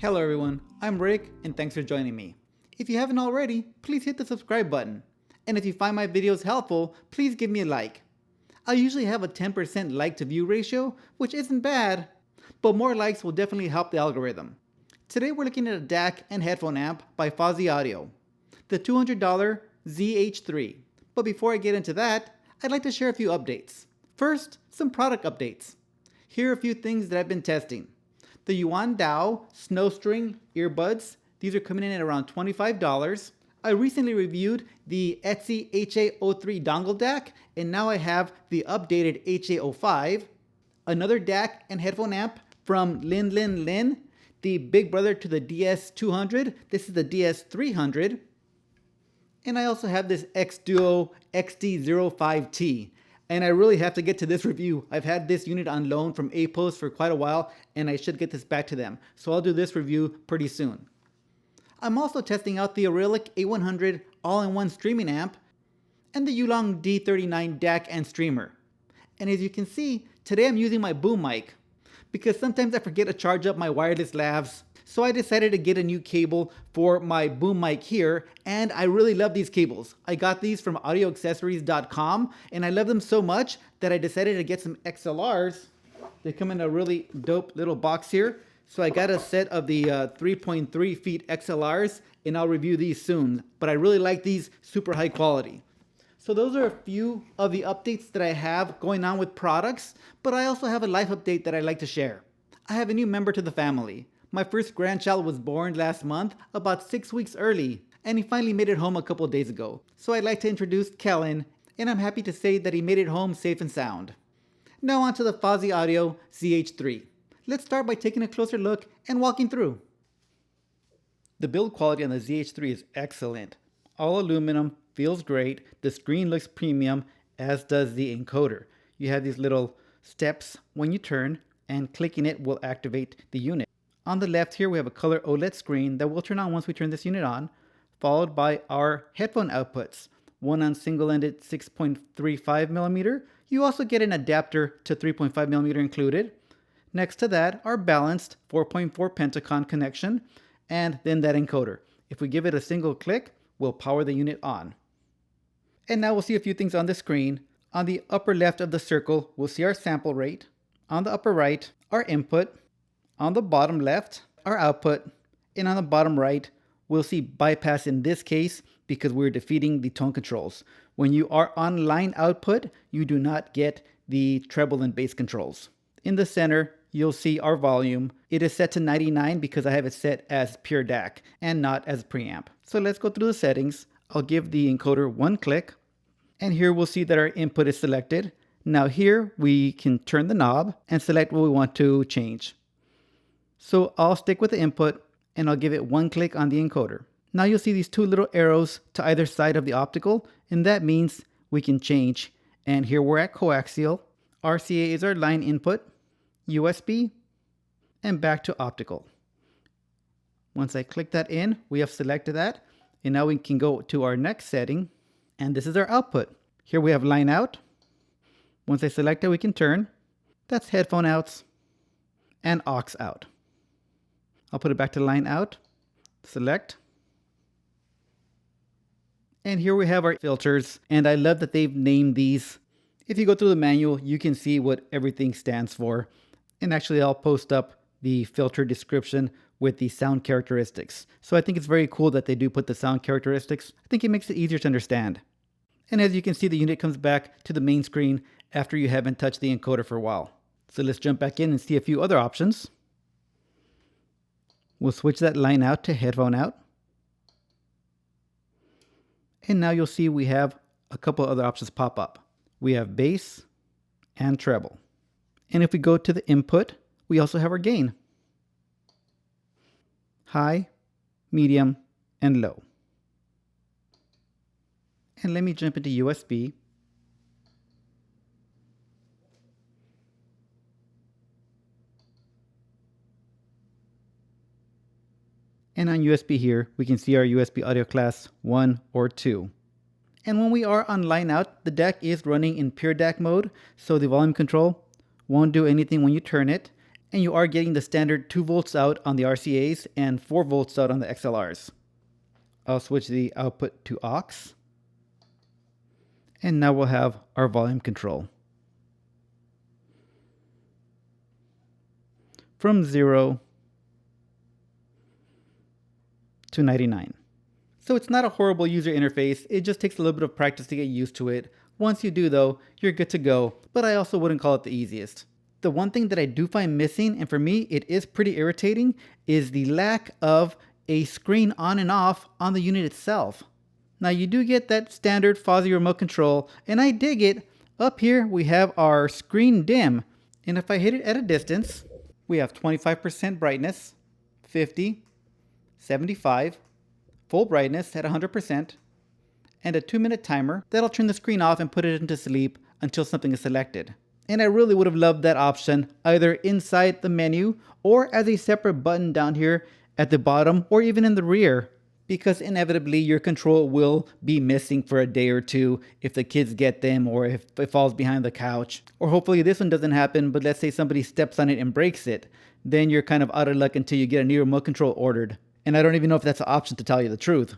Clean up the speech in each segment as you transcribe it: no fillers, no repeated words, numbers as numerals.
Hello everyone, I'm Rick and thanks for joining me. If you haven't already, please hit the subscribe button. And if you find my videos helpful, please give me a like. I usually have a 10% like to view ratio, which isn't bad, but more likes will definitely help the algorithm. Today we're looking at a DAC and headphone amp by Fosi Audio, the $200 ZH3. But before I get into that, I'd like to share a few updates. First, some product updates. Here are a few things that I've been testing. The Yuan Dao Snowstring earbuds, these are coming in at around $25. I recently reviewed the Etsy HA03 dongle DAC, and now I have the updated HA05. Another DAC and headphone amp from Lin, the big brother to the DS200. This is the DS300. And I also have this X-Duo XD05T. And I really have to get to this review. I've had this unit on loan from APOS for quite a while, and I should get this back to them. So I'll do this review pretty soon. I'm also testing out the Auralic A100 all-in-one streaming amp and the Yulong D39 DAC and streamer. And as you can see, today I'm using my boom mic because sometimes I forget to charge up my wireless lavs. So I decided to get a new cable for my boom mic here, and I really love these cables. I got these from audioaccessories.com, and I love them so much that I decided to get some XLRs. They come in a really dope little box here. So I got a set of the 3.3 feet XLRs, and I'll review these soon. But I really like these, super high quality. So those are a few of the updates that I have going on with products, but I also have a life update that I'd like to share. I have a new member to the family. My first grandchild was born last month, about 6 weeks early, and he finally made it home a couple days ago. So I'd like to introduce Kellen, and I'm happy to say that he made it home safe and sound. Now on to the Fosi Audio ZH3. Let's start by taking a closer look and walking through. The build quality on the ZH3 is excellent. All aluminum, feels great, the screen looks premium, as does the encoder. You have these little steps when you turn, and clicking it will activate the unit. On the left here we have a color OLED screen that will turn on once we turn this unit on, followed by our headphone outputs, one on single-ended 6.35mm. You also get an adapter to 3.5mm included. Next to that, our balanced 4.4 Pentacon connection, and then that encoder. If we give it a single click, we'll power the unit on. And now we'll see a few things on the screen. On the upper left of the circle, we'll see our sample rate. On the upper right, our input. On the bottom left, our output, and on the bottom right, we'll see bypass in this case because we're defeating the tone controls. When you are on line output, you do not get the treble and bass controls. In the center, you'll see our volume. It is set to 99 because I have it set as pure DAC and not as preamp. So let's go through the settings. I'll give the encoder one click, and here we'll see that our input is selected. Now here we can turn the knob and select what we want to change. So I'll stick with the input and I'll give it one click on the encoder. Now you'll see these two little arrows to either side of the optical, and that means we can change. And here we're at coaxial. RCA is our line input, USB, and back to optical. Once I click that in, we have selected that. And now we can go to our next setting, and this is our output. Here we have line out. Once I select it, we can turn. That's headphone outs and aux out. I'll put it back to line out, select. And here we have our filters, and I love that they've named these. If you go through the manual, you can see what everything stands for. And actually I'll post up the filter description with the sound characteristics. So I think it's very cool that they do put the sound characteristics. I think it makes it easier to understand. And as you can see, the unit comes back to the main screen after you haven't touched the encoder for a while. So let's jump back in and see a few other options. We'll switch that line out to headphone out. And now you'll see we have a couple other options pop up. We have bass and treble. And if we go to the input, we also have our gain. High, medium, and low. And let me jump into USB. And on USB here, we can see our USB audio class 1 or 2. And when we are on line out, the DAC is running in pure DAC mode, so the volume control won't do anything when you turn it. and you are getting the standard 2 volts out on the RCAs and 4 volts out on the XLRs. I'll switch the output to aux, and now we'll have our volume control. From 0 to 99. So it's not a horrible user interface, it just takes a little bit of practice to get used to it. Once you do though, you're good to go, but I also wouldn't call it the easiest. The one thing that I do find missing, and for me it is pretty irritating, is the lack of a screen on and off on the unit itself. Now you do get that standard Fosi remote control, and I dig it. Up here we have our screen dim, and if I hit it at a distance, we have 25% brightness, 50, 75, full brightness at 100%, and a 2-minute timer that'll turn the screen off and put it into sleep until something is selected. And I really would have loved that option either inside the menu or as a separate button down here at the bottom or even in the rear, because inevitably your control will be missing for a day or two if the kids get them or if it falls behind the couch. Or hopefully this one doesn't happen, but let's say somebody steps on it and breaks it. Then you're kind of out of luck until you get a new remote control ordered. And I don't even know if that's an option, to tell you the truth.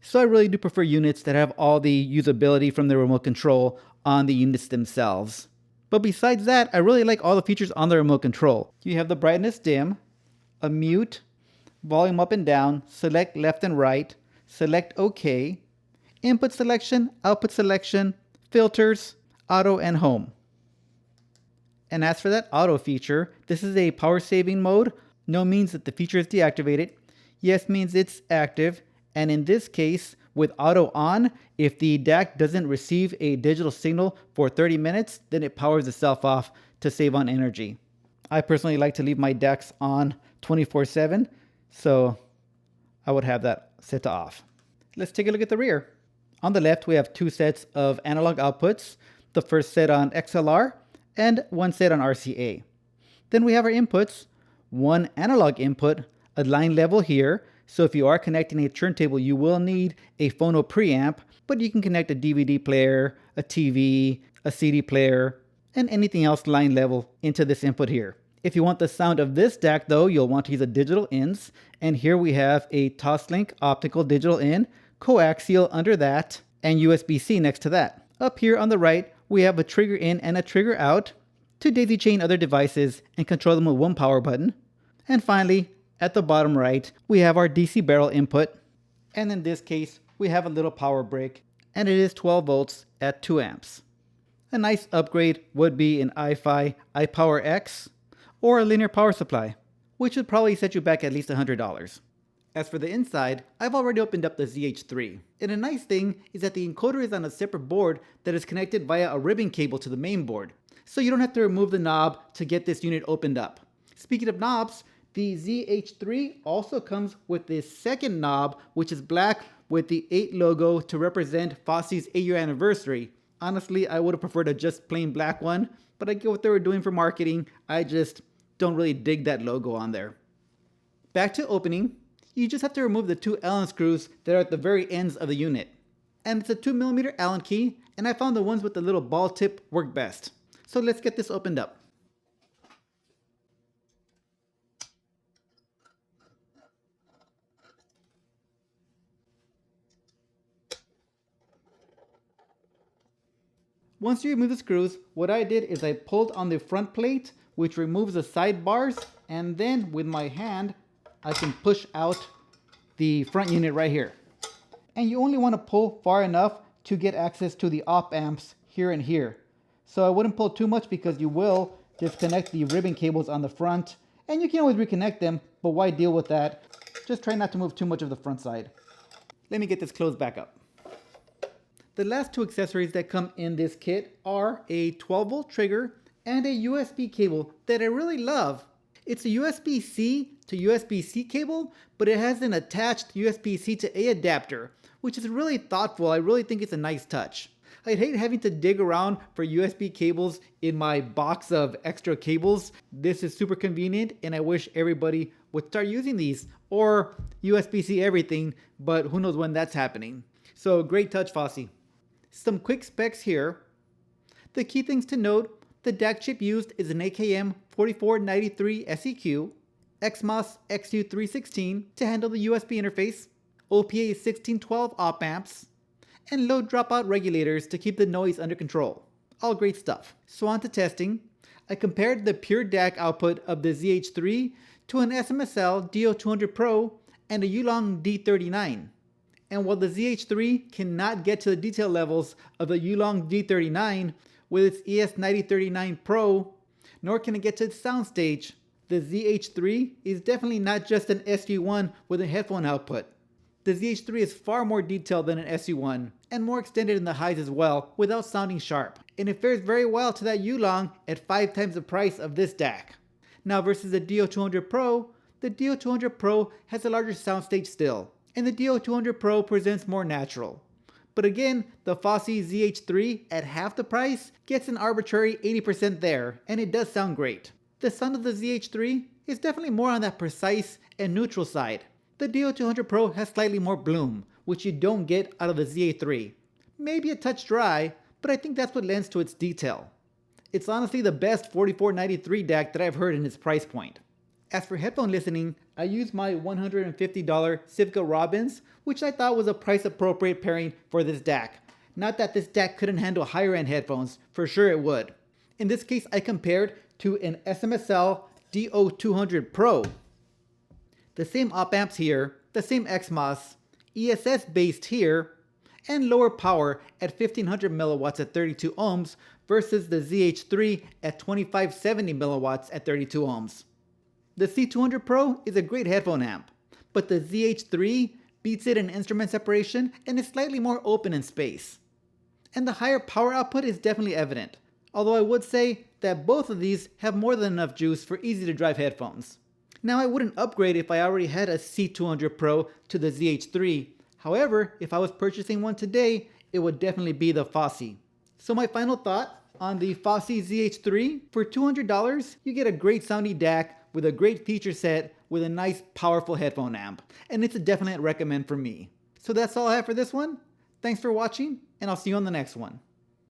So I really do prefer units that have all the usability from the remote control on the units themselves. But besides that, I really like all the features on the remote control. You have the brightness dim, a mute, volume up and down, select left and right, select OK, input selection, output selection, filters, auto, and home. And as for that auto feature, this is a power saving mode. No means that the feature is deactivated. Yes means it's active. And in this case, with auto on, if the DAC doesn't receive a digital signal for 30 minutes, then it powers itself off to save on energy. I personally like to leave my DACs on 24/7, so I would have that set to off. Let's take a look at the rear. On the left, we have 2 sets of analog outputs, the first set on XLR and 1 set on RCA. Then we have our inputs, 1 analog input, a line level here. So if you are connecting a turntable, you will need a phono preamp, but you can connect a DVD player, a TV, a CD player, and anything else line level into this input here. If you want the sound of this DAC though, you'll want to use a digital ins, and here we have a Toslink optical digital in, coaxial under that, and USB-C next to that. Up here on the right, we have a trigger in and a trigger out to daisy chain other devices and control them with 1 power button. And finally, at the bottom right, we have our DC barrel input, and in this case, we have a little power brick, and it is 12 volts at 2 amps. A nice upgrade would be an iFi iPower X or a linear power supply, which would probably set you back at least $100. As for the inside, I've already opened up the ZH3, and a nice thing is that the encoder is on a separate board that is connected via a ribbon cable to the main board, so you don't have to remove the knob to get this unit opened up. Speaking of knobs, the ZH3 also comes with this second knob, which is black with the 8 logo to represent Fosi's 8-year anniversary. Honestly, I would have preferred a just plain black one, but I get what they were doing for marketing. I just don't really dig that logo on there. Back to opening, you just have to remove the 2 Allen screws that are at the very ends of the unit. And it's a 2mm Allen key, and I found the ones with the little ball tip work best. So let's get this opened up. Once you remove the screws, what I did is I pulled on the front plate, which removes the side bars, and then with my hand, I can push out the front unit right here. And you only want to pull far enough to get access to the op amps here and here. So I wouldn't pull too much because you will disconnect the ribbon cables on the front, and you can always reconnect them, but why deal with that? Just try not to move too much of the front side. Let me get this closed back up. The last 2 accessories that come in this kit are a 12-volt trigger and a USB cable that I really love. It's a USB-C to USB-C cable, but it has an attached USB-C to A adapter, which is really thoughtful. I really think it's a nice touch. I'd hate having to dig around for USB cables in my box of extra cables. This is super convenient, and I wish everybody would start using these, or USB-C everything, but who knows when that's happening. So great touch, Fosi. Some quick specs here. The key things to note, The DAC chip used is an AKM 4493 SEQ, XMOS XU316 to handle the USB interface, OPA 1612 op amps, and low dropout regulators to keep the noise under control. All great stuff. So on to testing. I compared the pure DAC output of the ZH3 to an SMSL DO200 Pro and a Yulong D39. And while the ZH3 cannot get to the detail levels of the Yulong D39 with its ES9039 Pro, nor can it get to its soundstage, the ZH3 is definitely not just an SU1 with a headphone output. The ZH3 is far more detailed than an SU1, and more extended in the highs as well, without sounding sharp. And it fares very well to that Yulong at 5 times the price of this DAC. Now versus the DO200 Pro, the DO200 Pro has a larger soundstage still, and the DO200 Pro presents more natural. But again, the Fosi ZH3 at half the price gets an arbitrary 80% there, and it does sound great. The sound of the ZH3 is definitely more on that precise and neutral side. The DO200 Pro has slightly more bloom, which you don't get out of the ZH3. Maybe a touch dry, but I think that's what lends to its detail. It's honestly the best 4493 DAC that I've heard in its price point. As for headphone listening, I used my $150 Civica Robbins, which I thought was a price appropriate pairing for this DAC. Not that this DAC couldn't handle higher end headphones, for sure it would. In this case, I compared to an SMSL DO200 Pro. The same op amps here, the same XMOS, ESS based here, and lower power at 1500 milliwatts at 32 ohms versus the ZH3 at 2570 milliwatts at 32 ohms. The C200 Pro is a great headphone amp, but the ZH3 beats it in instrument separation and is slightly more open in space. And the higher power output is definitely evident, although I would say that both of these have more than enough juice for easy to drive headphones. Now I wouldn't upgrade if I already had a C200 Pro to the ZH3. However, if I was purchasing one today, it would definitely be the Fosi. So my final thought on the Fosi ZH3, for $200, you get a great sounding DAC with a great feature set with a nice powerful headphone amp. And it's a definite recommend for me. So that's all I have for this one. Thanks for watching, and I'll see you on the next one.